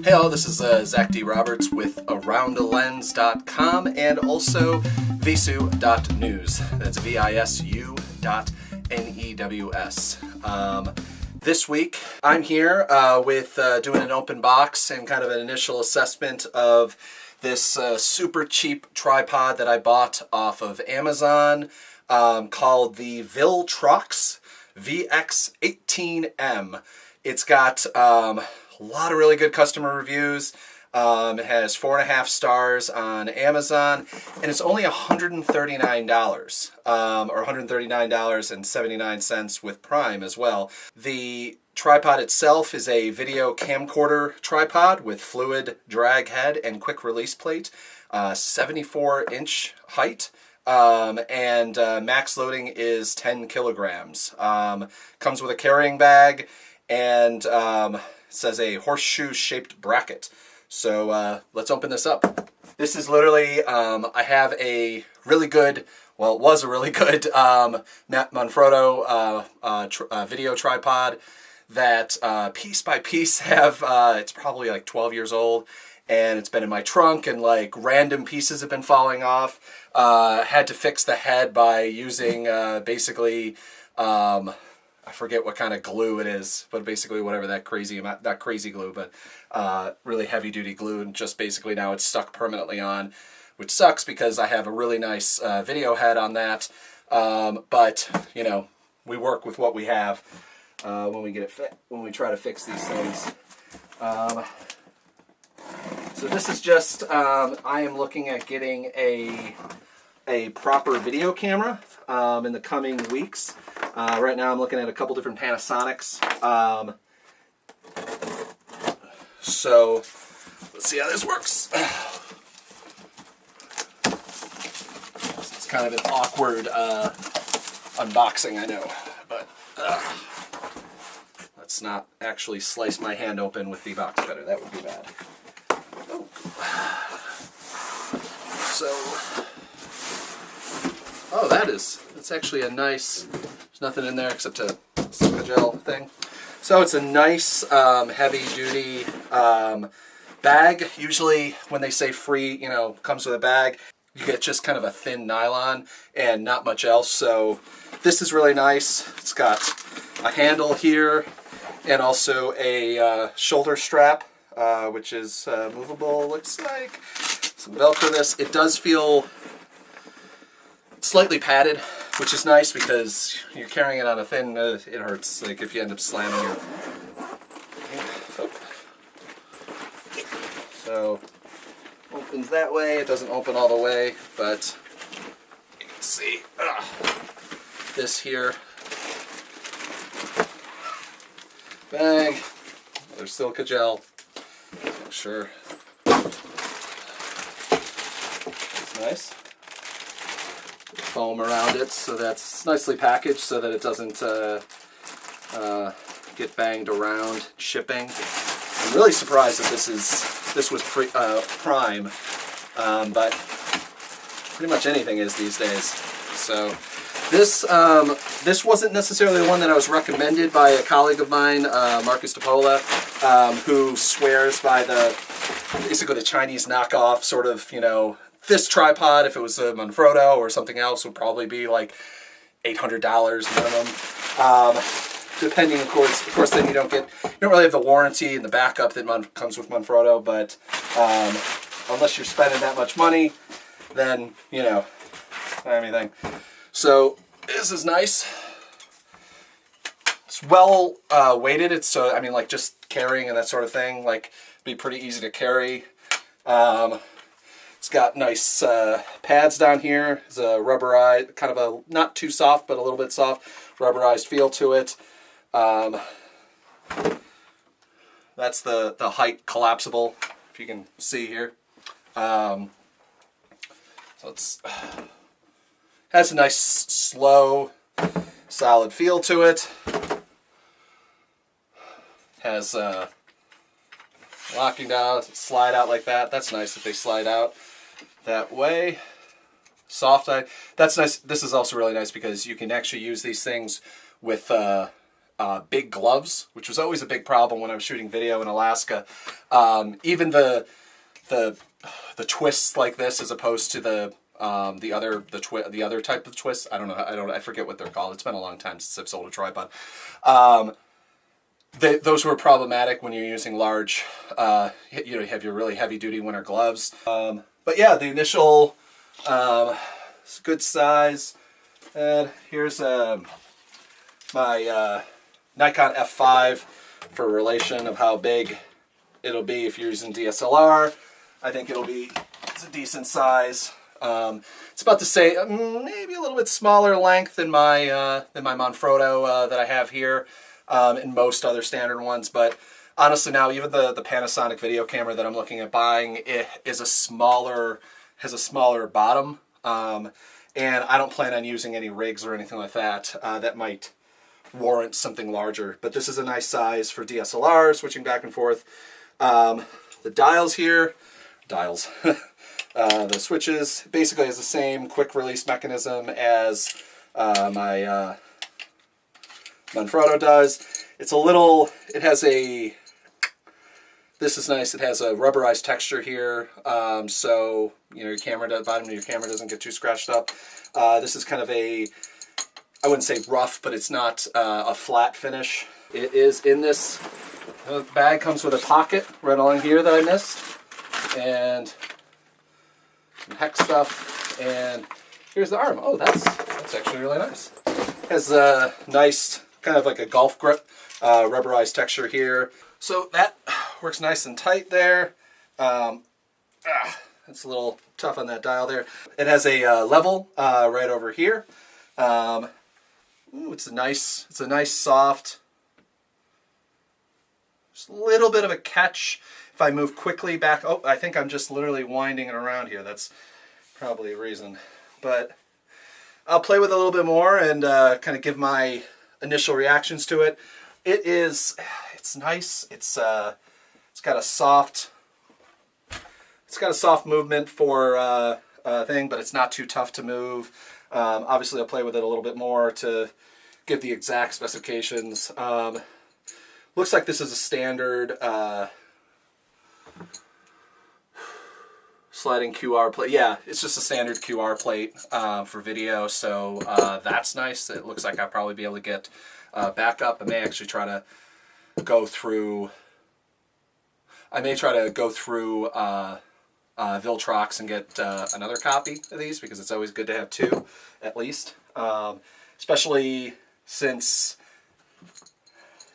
Hey all, this is Zach D. Roberts with AroundTheLens.com and also Visu.news. That's VISU.NEWS. This week I'm here with doing an open box and kind of an initial assessment of this super cheap tripod that I bought off of Amazon called the Viltrox VX18M. It's got a lot of really good customer reviews. It has 4.5 stars on Amazon, and it's only $139, or $139.79 with Prime as well. The tripod itself is a video camcorder tripod with fluid drag head and quick release plate, 74-inch height. And max loading is 10 kilograms. Comes with a carrying bag and says a horseshoe-shaped bracket. So let's open this up. This is literally, I have a really good, well, it was a really good Manfrotto video tripod that piece by piece have, it's probably like 12 years old. And it's been in my trunk, and like random pieces have been falling off. Had to fix the head by using basically, I forget what kind of glue it is, but basically whatever that crazy amount, not crazy glue, but really heavy duty glue, and just basically now it's stuck permanently on, which sucks because I have a really nice video head on that. But you know, we work with what we have when we get it when we try to fix these things. So this is just, I am looking at getting a proper video camera in the coming weeks. Right now I'm looking at a couple different Panasonics. So let's see how this works. It's kind of an awkward unboxing, I know, but let's not actually slice my hand open with the box cutter. That would be bad. So, oh, that's actually a nice, there's nothing in there except a silica gel thing. So it's a nice heavy duty bag. Usually when they say free, you know, comes with a bag, you get just kind of a thin nylon and not much else. So this is really nice. It's got a handle here and also a shoulder strap, which is movable, looks like. Some Velcro this. It does feel slightly padded, which is nice because you're carrying it on a thin, it hurts, like if you end up slamming your... So, opens that way. It doesn't open all the way, but you can see this here. Bag. There's silica gel. Sure. It's nice. Foam around it, so that's nicely packaged so that it doesn't get banged around shipping. I'm really surprised that this was Prime, but pretty much anything is these days. So this wasn't necessarily the one that I was recommended by a colleague of mine, Marcus DePola, who swears by basically the Chinese knockoff sort of, you know, this tripod, if it was a Manfrotto or something else, would probably be like $800 minimum. Depending, of course, then you don't really have the warranty and the backup that comes with Manfrotto, but unless you're spending that much money, then, you know, anything. So this is nice. It's well weighted. It's so, I mean, like just carrying and that sort of thing, like be pretty easy to carry. It's got nice pads down here. It's a rubberized, kind of a not too soft, but a little bit soft, rubberized feel to it. That's the height collapsible, if you can see here. So it's has a nice slow, solid feel to it. Has locking down, slide out like that. That's nice that they slide out that way. Soft. That's nice. This is also really nice because you can actually use these things with big gloves, which was always a big problem when I was shooting video in Alaska. Even the twists like this, as opposed to the other type of twist. I forget what they're called. It's been a long time since I've sold a tripod. Those were problematic when you're using large, you have your really heavy duty winter gloves. But yeah, the initial, it's a good size. And here's my Nikon F5 for a relation of how big it'll be if you're using DSLR. I think it's a decent size. It's about the same, maybe a little bit smaller length than my Manfrotto that I have here, and most other standard ones. But honestly, now even the Panasonic video camera that I'm looking at buying, it has a smaller bottom, and I don't plan on using any rigs or anything like that. That might warrant something larger. But this is a nice size for DSLR, switching back and forth. The dials here, the switches basically has the same quick release mechanism as my Manfrotto does. It's a little, this is nice, it has a rubberized texture here, so your bottom of your camera doesn't get too scratched up. This is kind of I wouldn't say rough, but it's not a flat finish. It is in this, the bag comes with a pocket right along here that I missed, and some hex stuff, and here's the arm. Oh, that's actually really nice. It has a nice, kind of like a golf grip, rubberized texture here. So that works nice and tight there. It's a little tough on that dial there. It has a level right over here. Ooh, it's a nice soft, just a little bit of a catch if I move quickly back. Oh, I think I'm just literally winding it around here. That's probably a reason. But I'll play with it a little bit more and kind of give my initial reactions to it. It's nice. It's got a soft movement for thing, but it's not too tough to move. Obviously, I'll play with it a little bit more to give the exact specifications. Looks like this is a standard sliding QR plate. Yeah, it's just a standard QR plate for video, so that's nice. It looks like I'll probably be able to get backup. I may actually try to go through Viltrox and get another copy of these, because it's always good to have two at least, especially since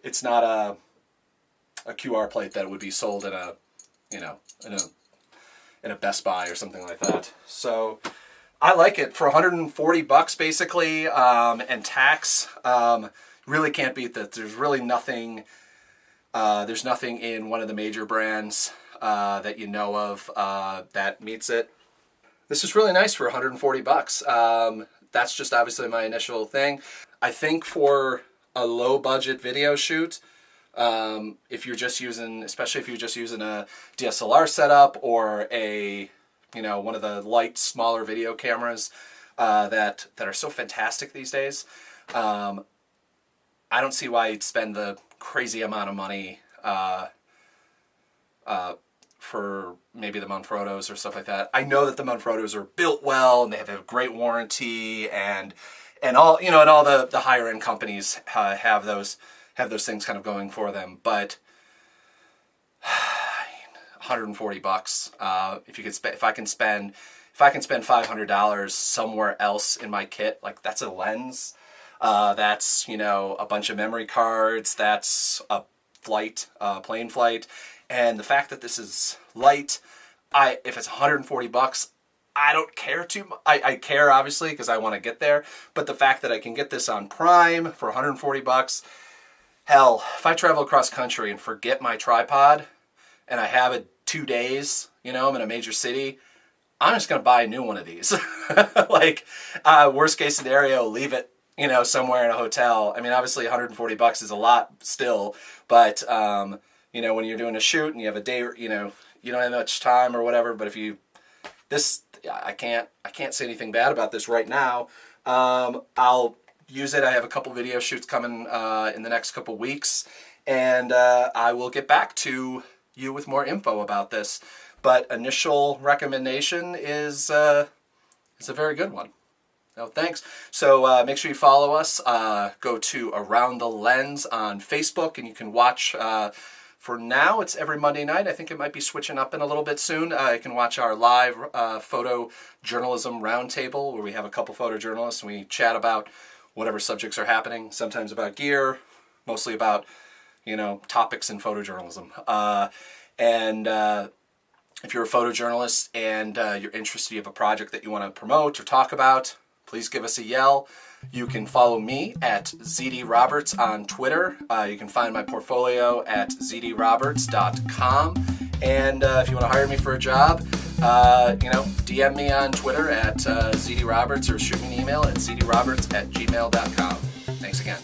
it's not a QR plate that would be sold in a Best Buy or something like that. So I like it for 140 bucks basically, and tax. Really can't beat that. There's really nothing. There's nothing in one of the major brands that you know of that meets it. This is really nice for 140 bucks. That's just obviously my initial thing. I think for a low budget video shoot, if you're just using, especially if you're just using a DSLR setup or one of the light, smaller video cameras that are so fantastic these days, I don't see why you'd spend the crazy amount of money for maybe the Manfrottos or stuff like that. I know that the Manfrottos are built well and they have a great warranty, and all and all the higher end companies have those things kind of going for them. But 140 bucks. If I can spend $500 somewhere else in my kit, like that's a lens. That's a bunch of memory cards. That's a plane flight, and the fact that this is light, if it's 140 bucks, I don't care too much. I care obviously because I want to get there, but the fact that I can get this on Prime for 140 bucks, hell, if I travel across country and forget my tripod, and I have it 2 days, I'm in a major city, I'm just gonna buy a new one of these. Like, worst case scenario, leave it somewhere in a hotel. I mean, obviously 140 bucks is a lot still, but, when you're doing a shoot and you have a day, you don't have much time or whatever, but I can't say anything bad about this right now. I'll use it. I have a couple video shoots coming in the next couple weeks, and I will get back to you with more info about this. But initial recommendation is a very good one. Oh, thanks. So make sure you follow us. Go to Around the Lens on Facebook, and you can watch. For now, it's every Monday night. I think it might be switching up in a little bit soon. You can watch our live photojournalism roundtable, where we have a couple photojournalists and we chat about whatever subjects are happening. Sometimes about gear, mostly about topics in photojournalism. And if you're a photojournalist and you're interested, you have a project that you want to promote or talk about, please give us a yell. You can follow me at ZD Roberts on Twitter. You can find my portfolio at zdroberts.com. And if you want to hire me for a job, DM me on Twitter at ZD Roberts, or shoot me an email at zdroberts@gmail.com. Thanks again.